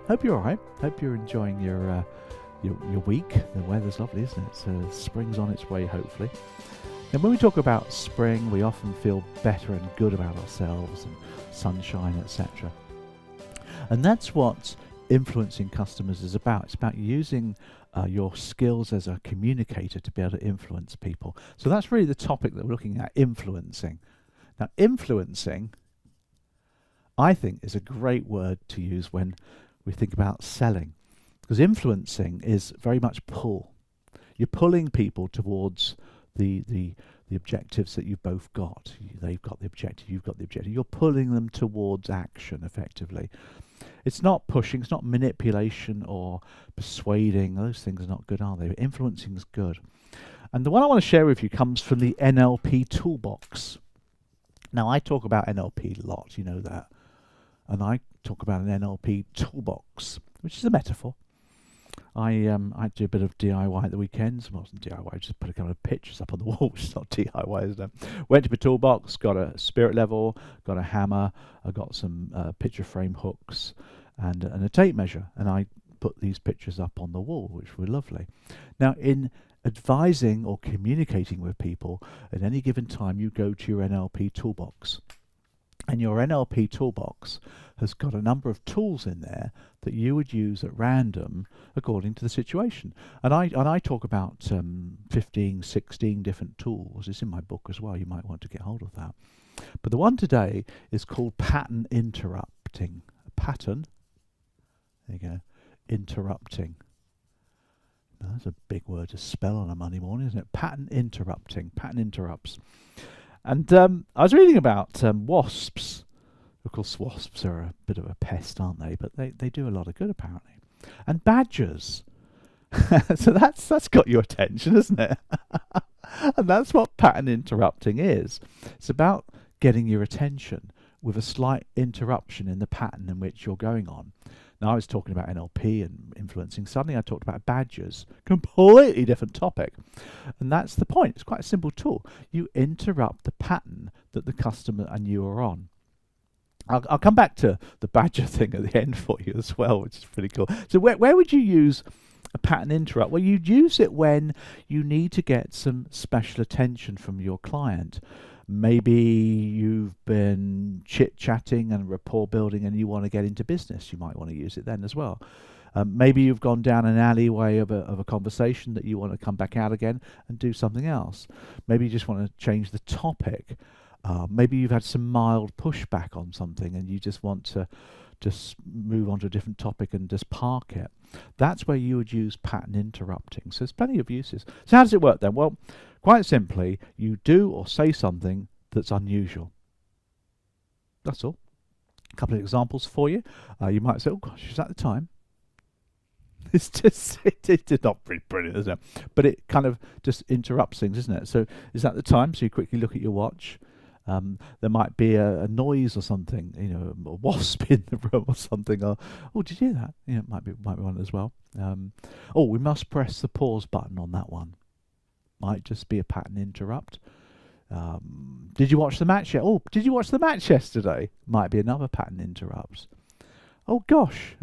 Hope you're all right. Hope you're enjoying your week. The weather's lovely, isn't it? So spring's on its way, hopefully. And when we talk about spring, we often feel better and good about ourselves and sunshine, etc. And that's what influencing customers is about. It's about using your skills as a communicator to be able to influence people. So that's really the topic that we're looking at, influencing. Now, influencing, I think, is a great word to use when we think about selling, because influencing is very much pull. You're pulling people towards the objectives that you've both got. They've got the objective, you've got the objective. You're pulling them towards action, effectively. It's not pushing, it's not manipulation or persuading. Those things are not good, are they? Influencing is good. And the one I want to share with you comes from the NLP toolbox. Now, I talk about NLP a lot, you know that. And I talk about an NLP toolbox, which is a metaphor. I do a bit of DIY at the weekends. Well, it wasn't DIY, I just put a couple of pictures up on the wall, which is not DIY, isn't it? Went to the toolbox, got a spirit level, got a hammer, I got some picture frame hooks and a tape measure, and I put these pictures up on the wall, which were lovely. Now, in advising or communicating with people, at any given time, you go to your NLP toolbox. And your NLP toolbox has got a number of tools in there that you would use at random according to the situation. And I talk about 15, 16 different tools. It's in my book as well. You might want to get hold of that. But the one today is called pattern interrupting. Pattern, there you go, interrupting. Now, that's a big word to spell on a Monday morning, isn't it? Pattern interrupting, pattern interrupts. And I was reading about wasps. Of course, wasps are a bit of a pest, aren't they? But they do a lot of good, apparently. And badgers. So that's got your attention, isn't it? And that's what pattern interrupting is. It's about getting your attention with a slight interruption in the pattern in which you're going on. Now, I was talking about NLP and influencing. Suddenly I talked about badgers. Completely different topic. And that's the point. It's quite a simple tool. You interrupt the pattern that the customer and you are on. I'll come back to the badger thing at the end for you as well, which is pretty cool. So where would you use a pattern interrupt? Well, you'd use it when you need to get some special attention from your client. Maybe you've been chit-chatting and rapport building and you want to get into business. You might want to use it then as well. Maybe you've gone down an alleyway of a conversation that you want to come back out again and do something else. Maybe you just want to change the topic. Maybe you've had some mild pushback on something and you just want to just move on to a different topic and just park it. That's where you would use pattern interrupting. So there's plenty of uses. So how does it work then? Well, quite simply, you do or say something that's unusual. That's all. A couple of examples for you. You might say, oh gosh, is that the time? It's just, it's not pretty brilliant, is it? But it kind of just interrupts things, isn't it? So is that the time? So you quickly look at your watch. There might be a noise or something, you know, a wasp in the room or something. Or, oh, did you hear that? Yeah, it might be one as well. Oh, we must press the pause button on that one. Might just be a pattern interrupt. Did you watch the match yet? Oh, did you watch the match yesterday? Might be another pattern interrupt. Oh gosh,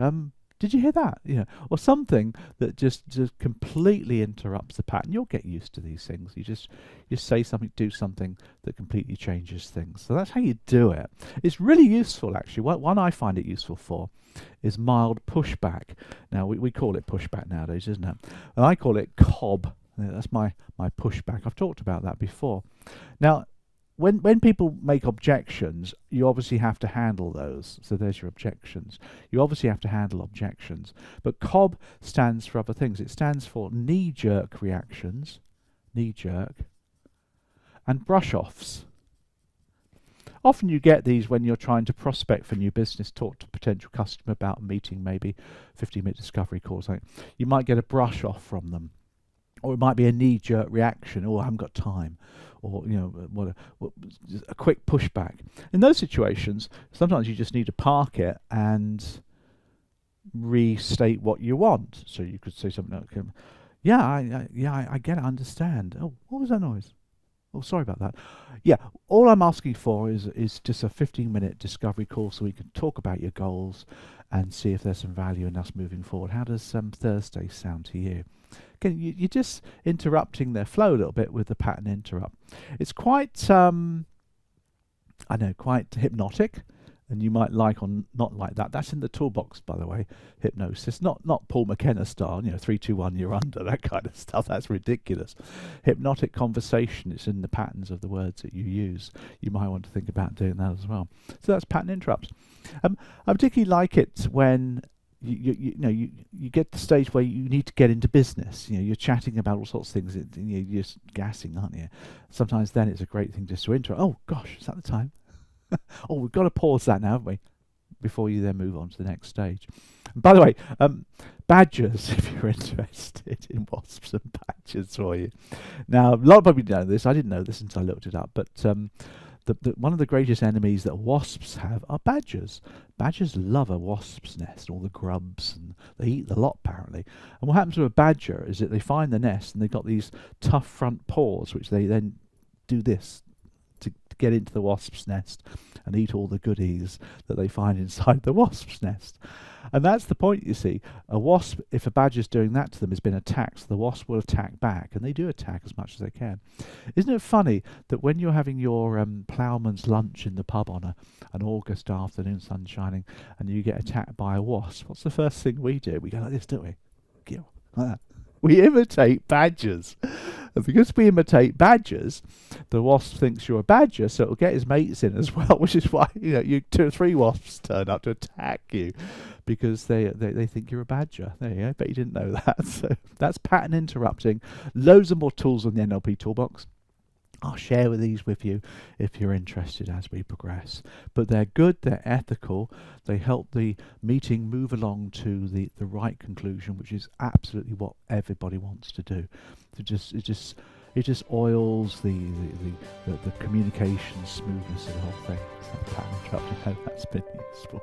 did you hear that? Yeah, or something that just completely interrupts the pattern. You'll get used to these things. You say something, do something that completely changes things. So that's how you do it. It's really useful, actually. One I find it useful for is mild pushback. Now we call it pushback nowadays, isn't it? And I call it COB. That's my pushback. I've talked about that before. Now, when people make objections, you obviously have to handle those. So there's your objections. You obviously have to handle objections. But COB stands for other things. It stands for knee-jerk reactions, knee-jerk, and brush-offs. Often you get these when you're trying to prospect for new business, talk to a potential customer about a meeting, maybe 15-minute discovery call, something. You might get a brush-off from them. Or it might be a knee-jerk reaction. Oh, I haven't got time. Or, you know, a quick pushback. In those situations, sometimes you just need to park it and restate what you want. So you could say something like, I get it, I understand. Oh, what was that noise? Oh, sorry about that. Yeah, all I'm asking for is just a 15-minute discovery call so we can talk about your goals and see if there's some value in us moving forward. How does Thursday sound to you? Again, you're just interrupting their flow a little bit with the pattern interrupt. It's quite, I know, quite hypnotic, and you might like or not like that. That's in the toolbox, by the way. Hypnosis, not Paul McKenna style, 3, 2, 1, you're under, that kind of stuff. That's ridiculous. Hypnotic conversation, it's in the patterns of the words that you use. You might want to think about doing that as well. So that's pattern interrupts. I particularly like it when you get to the stage where you need to get into business. You're chatting about all sorts of things. You're just gassing, aren't you? Sometimes then it's a great thing just to interrupt. Oh gosh, is that the time? Oh, we've got to pause that now, haven't we? Before you then move on to the next stage. And by the way, badgers, if you're interested in wasps and badgers for you. Now, a lot of people know this. I didn't know this until I looked it up. But one of the greatest enemies that wasps have are badgers. Badgers love a wasp's nest, all the grubs, and they eat the lot apparently. And what happens to a badger is that they find the nest and they've got these tough front paws, which they then do this to get into the wasp's nest and eat all the goodies that they find inside the wasp's nest. And that's the point, you see. A wasp, if a badger's doing that to them, has been attacked, so the wasp will attack back, and they do attack as much as they can. Isn't it funny that when you're having your ploughman's lunch in the pub on an August afternoon, sun shining, and you get attacked by a wasp, what's the first thing we do? We go like this, don't we? Like that. We imitate badgers. And because we imitate badgers, the wasp thinks you're a badger, so it'll get his mates in as well, which is why you 2 or 3 wasps turn up to attack you, because they think you're a badger. There you go. Bet you didn't know that. So that's pattern interrupting. Loads of more tools on the NLP toolbox. I'll share these with you if you're interested as we progress. But they're good, they're ethical, they help the meeting move along to the right conclusion, which is absolutely what everybody wants to do. It just oils the communication smoothness of the whole thing. So pattern interrupting, I hope that's been useful.